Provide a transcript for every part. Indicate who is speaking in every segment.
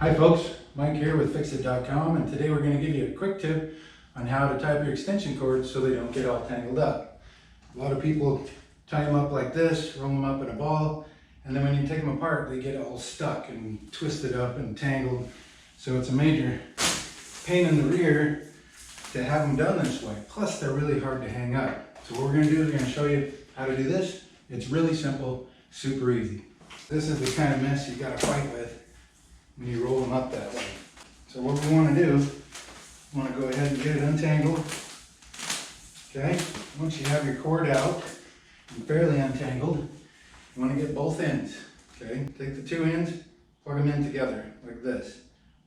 Speaker 1: Hi folks, Mike here with PHYXDIT.com, and today we're going to give you a quick tip on how to tie up your extension cords so they don't get all tangled up. A lot of people tie them up like this, roll them up in a ball, and then when you take them apart they get all stuck and twisted up and tangled. So it's a major pain in the rear to have them done this way. Plus they're really hard to hang up. So what we're going to do is we're going to show you how to do this. It's really simple, super easy. This is the kind of mess you got to fight with when you roll them up that way. So what we want to do, we want to go ahead and get it untangled. Okay, once you have your cord out and fairly untangled, you want to get both ends. Okay, take the two ends, plug them in together like this.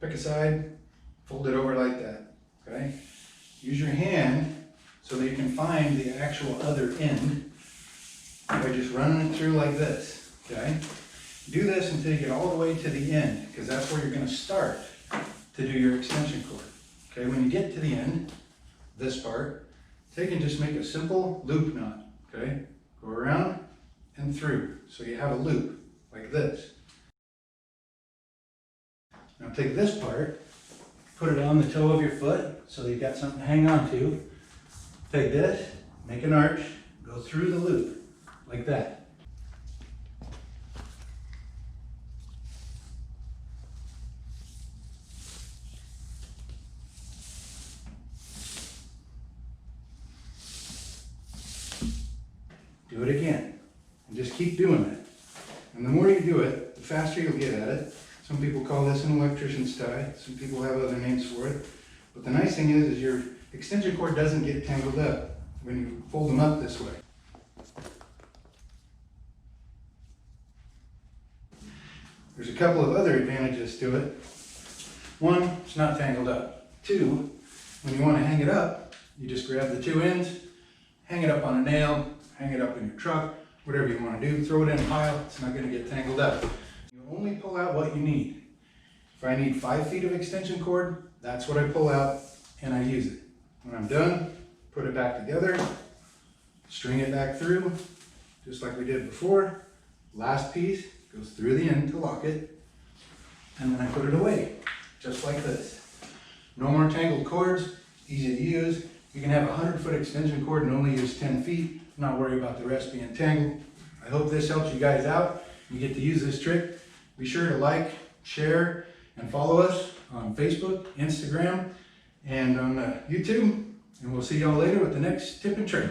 Speaker 1: Pick a side, fold it over like that. Okay, use your hand so that you can find the actual other end by just running it through like this. Okay. Do this until you get all the way to the end, because that's where you're going to start to do your extension cord. Okay, when you get to the end, this part, take and just make a simple loop knot. Okay, go around and through, so you have a loop like this. Now take this part, put it on the toe of your foot, so that you've got something to hang on to. Take this, make an arch, go through the loop like that. Do it again, and just keep doing it. And the more you do it, the faster you'll get at it. Some people call this an electrician's tie. Some people have other names for it. But the nice thing is your extension cord doesn't get tangled up when you fold them up this way. There's a couple of other advantages to it. One, it's not tangled up. Two, when you want to hang it up, you just grab the two ends, hang it up on a nail, hang it up in your truck, whatever you want to do, throw it in a pile, it's not going to get tangled up. You only pull out what you need. If I need 5 feet of extension cord, that's what I pull out and I use it. When I'm done, put it back together, string it back through, just like we did before. Last piece goes through the end to lock it, and then I put it away, just like this. No more tangled cords, easy to use. You can have a 100-foot extension cord and only use 10 feet. Not worry about the rest being tangled. I hope this helps you guys out. You get to use this trick. Be sure to like, share, and follow us on Facebook, Instagram, and on YouTube. And we'll see y'all later with the next tip and trick.